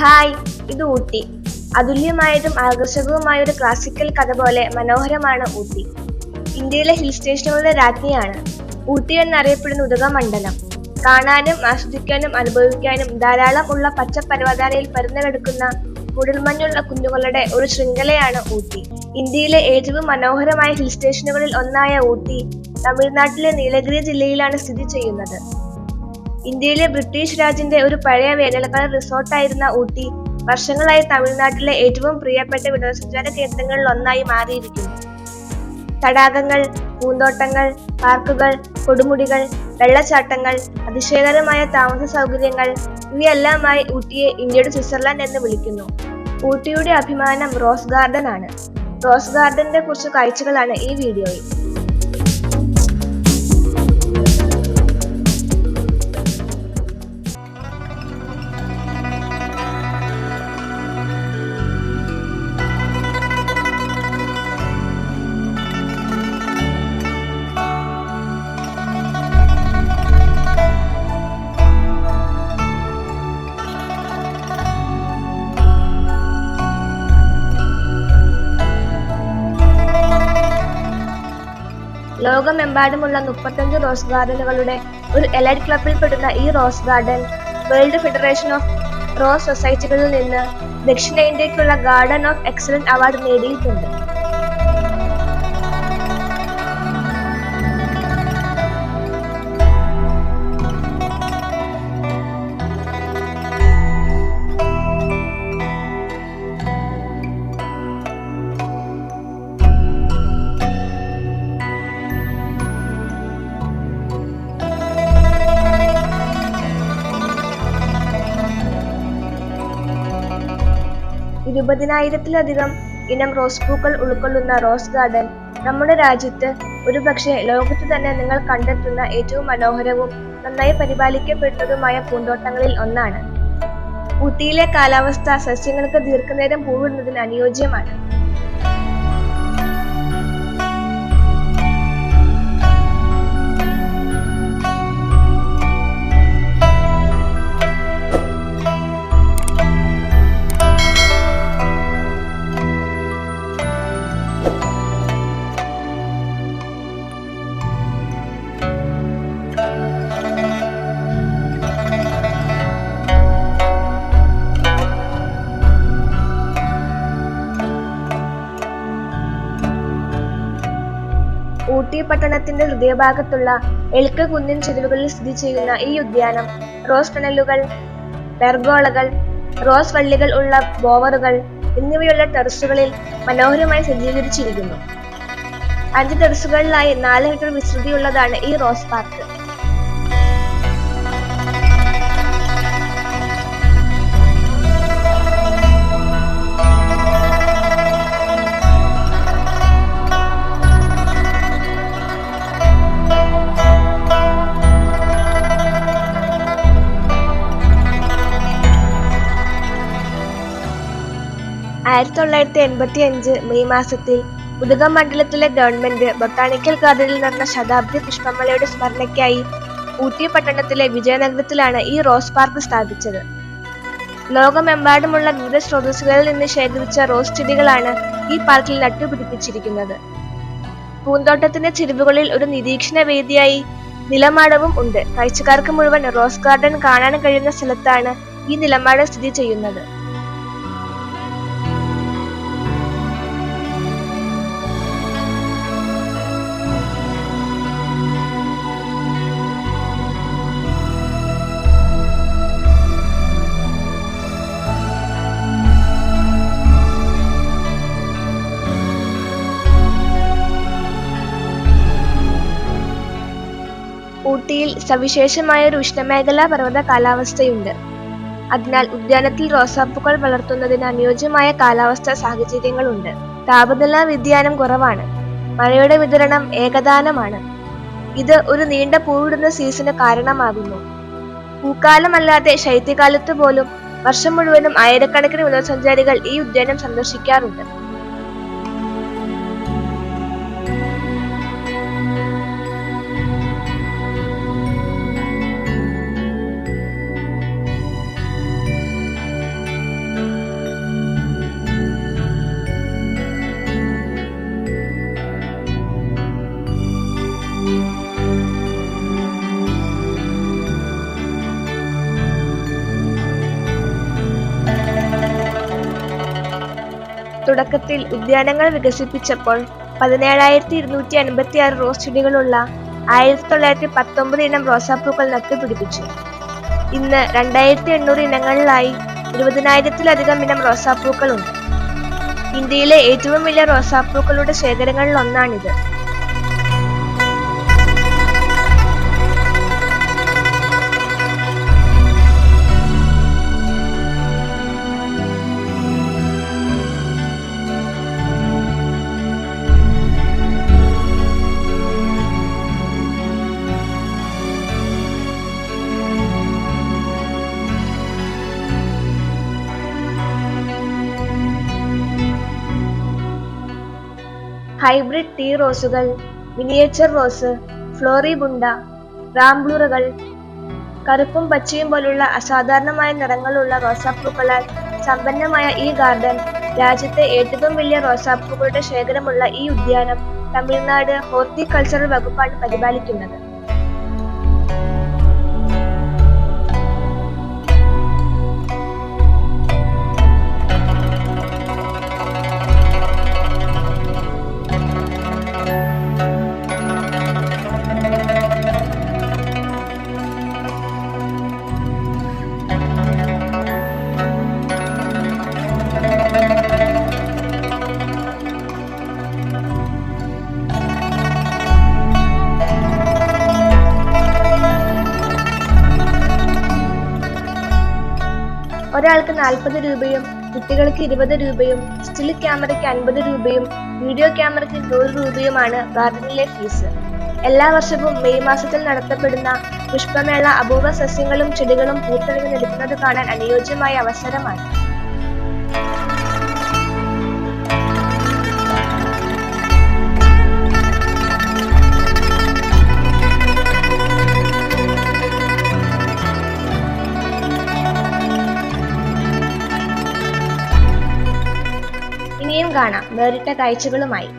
Hi, ഇത് ഊട്ടി. അതുല്യമായതും ആകർഷകവുമായ ഒരു classical കഥ പോലെ മനോഹരമാണ് ഊട്ടി. ഇന്ത്യയിലെ ഹിൽ സ്റ്റേഷനുകളുടെ രാജ്ഞിയാണ് ഊട്ടി എന്നറിയപ്പെടുന്ന ഉദകമണ്ഡലം. കാണാനും ആസ്വദിക്കാനും അനുഭവിക്കാനും ധാരാളം ഉള്ള പച്ച പർവ്വതനിരയിൽ പരന്നു കിടക്കുന്ന മൂടൽമഞ്ഞുള്ള കുന്നുകളുടെ ഒരു ശൃംഖലയാണ് ഊട്ടി. ഇന്ത്യയിലെ ഏറ്റവും മനോഹരമായ ഹിൽ സ്റ്റേഷനുകളിൽ ഒന്നായ ഊട്ടി തമിഴ്നാട്ടിലെ നീലഗിരി ജില്ലയിലാണ് സ്ഥിതി ചെയ്യുന്നത്. ഇന്ത്യയിലെ ബ്രിട്ടീഷ് രാജിന്റെ ഒരു പഴയ വേനൽക്കാല റിസോർട്ടായിരുന്ന ഊട്ടി വർഷങ്ങളായി തമിഴ്നാട്ടിലെ ഏറ്റവും പ്രിയപ്പെട്ട വിനോദസഞ്ചാര കേന്ദ്രങ്ങളിൽ ഒന്നായി മാറിയിരിക്കുന്നു. തടാകങ്ങൾ, പൂന്തോട്ടങ്ങൾ, പാർക്കുകൾ, കൊടുമുടികൾ, വെള്ളച്ചാട്ടങ്ങൾ, അതിശയകരമായ താമസ സൗകര്യങ്ങൾ ഇവയെല്ലാമായി ഊട്ടിയെ ഇന്ത്യയുടെ സ്വിറ്റ്സർലൻഡ് എന്ന് വിളിക്കുന്നു. ഊട്ടിയുടെ അഭിമാനം റോസ് ഗാർഡൻ ആണ്. റോസ് ഗാർഡന്റെ കുറച്ച് കാഴ്ചകളാണ് ഈ വീഡിയോയിൽ. ലോകമെമ്പാടുമുള്ള 35 റോസ് ഗാർഡനുകളുടെ ഒരു എലൈറ്റ് ക്ലബിൽ പെടുന്ന ഈ rose garden world federation of rose സൊസൈറ്റികളിൽ നിന്ന് ദക്ഷിണേന്ത്യയ്ക്കുള്ള ഗാർഡൻ ഓഫ് എക്സലന്റ് അവാർഡ് നേടിയിട്ടുണ്ട്. ഇരുപതിനായിരത്തിലധികം ഇനം റോസ് പൂക്കൾ ഉൾക്കൊള്ളുന്ന റോസ് ഗാർഡൻ നമ്മുടെ രാജ്യത്ത്, ഒരുപക്ഷെ ലോകത്ത് തന്നെ നിങ്ങൾ കണ്ടെത്തുന്ന ഏറ്റവും മനോഹരവും നന്നായി പരിപാലിക്കപ്പെടുന്നതുമായ പൂന്തോട്ടങ്ങളിൽ ഒന്നാണ്. ഊട്ടിയിലെ കാലാവസ്ഥ സസ്യങ്ങൾക്ക് ദീർഘനേരം പൂവിടുന്നതിന് അനുയോജ്യമാണ്. ഊട്ടി പട്ടണത്തിന്റെ ഹൃദയഭാഗത്തുള്ള എൽക്ക കുന്നിൻ ചെരുവുകളിൽ സ്ഥിതി ചെയ്യുന്ന ഈ ഉദ്യാനം റോസ് ടണലുകൾ, പെർഗോളകൾ, റോസ് വള്ളികൾ ഉള്ള ബോവറുകൾ എന്നിവയുള്ള ടെറസുകളിൽ മനോഹരമായി സജ്ജീകരിച്ചിരിക്കുന്നു. 5 ടെറസുകളിലായി 4 ഹെക്ടർ വിസ്തൃതിയുള്ളതാണ് ഈ റോസ് പാർക്ക്. മെയ് മാസത്തിൽ ഉദകമണ്ഡലത്തിലെ ഗവൺമെന്റ് ബൊട്ടാണിക്കൽ ഗാർഡനിൽ നടന്ന ശതാബ്ദി പുഷ്പമേളയുടെ സ്മരണയ്ക്കായി ഊട്ടി പട്ടണത്തിലെ വിജയനഗരത്തിലാണ് ഈ റോസ് പാർക്ക് സ്ഥാപിച്ചത്. ലോകമെമ്പാടുമുള്ള വിവിധ സ്രോതസ്സുകളിൽ നിന്ന് ശേഖരിച്ച റോസ് ചെടികളാണ് ഈ പാർക്കിൽ നട്ടുപിടിപ്പിച്ചിരിക്കുന്നത്. പൂന്തോട്ടത്തിന്റെ ചെരുവുകളിൽ ഒരു നിരീക്ഷണ വേദിയായി നിലമാടവും ഉണ്ട്. കാഴ്ചക്കാർക്ക് മുഴുവൻ റോസ് ഗാർഡൻ കാണാൻ കഴിയുന്ന സ്ഥലത്താണ് ഈ നിലമാടം സ്ഥിതി ചെയ്യുന്നത്. ഊട്ടിയിൽ സവിശേഷമായ ഒരു ഉഷ്ണമേഖലാ പർവ്വത കാലാവസ്ഥയുണ്ട്. അതിനാൽ ഉദ്യാനത്തിൽ റോസാപ്പൂക്കൾ വളർത്തുന്നതിന് അനുയോജ്യമായ കാലാവസ്ഥാ സാഹചര്യങ്ങളുണ്ട്. താപനില വ്യതിയാനം കുറവാണ്. മഴയുടെ വിതരണം ഏകതാനമാണ്. ഇത് ഒരു നീണ്ട പൂവിടുന്ന സീസണ് കാരണമാകുന്നു. പൂക്കാലമല്ലാതെ ശൈത്യകാലത്ത് പോലും വർഷം മുഴുവനും ആയിരക്കണക്കിന് വിനോദസഞ്ചാരികൾ ഈ ഉദ്യാനം സന്ദർശിക്കാറുണ്ട്. തുടക്കത്തിൽ ഉദ്യാനങ്ങൾ വികസിപ്പിച്ചപ്പോൾ 17,256 റോസ് ചെടികളുള്ള 1919 ഇനം റോസാപ്പൂക്കൾ നട്ടുപിടിപ്പിച്ചു. ഇന്ന് 2,800 ഇനങ്ങളിലായി 20,000-ലധികം ഇനം റോസാപ്പൂക്കളുണ്ട്. ഇന്ത്യയിലെ ഏറ്റവും വലിയ റോസാപ്പൂക്കളുടെ ശേഖരങ്ങളിൽ ഒന്നാണിത്. ഹൈബ്രിഡ് ടീ റോസുകൾ, മിനിയേച്ചർ റോസ്, ഫ്ലോറിബുണ്ട, റാംബ്ലൂറുകൾ, കറുപ്പും പച്ചയും പോലുള്ള അസാധാരണമായ നിറങ്ങളുള്ള റോസാപ്പൂക്കളാൽ സമ്പന്നമായ ഈ ഗാർഡൻ രാജ്യത്തെ ഏറ്റവും വലിയ റോസാപ്പൂക്കളുടെ ശേഖരമുള്ള ഈ ഉദ്യാനം തമിഴ്നാട് ഹോർട്ടികൾച്ചറൽ വകുപ്പാണ് പരിപാലിക്കുന്നത്. ഒരാൾക്ക് 40 രൂപയും കുട്ടികൾക്ക് 20 രൂപയും സ്റ്റിൽ ക്യാമറയ്ക്ക് 50 രൂപയും വീഡിയോ ക്യാമറയ്ക്ക് 100 രൂപയുമാണ് ഗാർഡനിലെ ഫീസ്. എല്ലാ വർഷവും മെയ് മാസത്തിൽ നടത്തപ്പെടുന്ന പുഷ്പമേള അപൂർവ സസ്യങ്ങളും ചെടികളും പൂത്തണിഞ്ഞ് നിൽക്കുന്നത് കാണാൻ അനുയോജ്യമായ അവസരമാണ്. ഇനിയും കാണാം വേറിട്ട കാഴ്ചകളുമായി.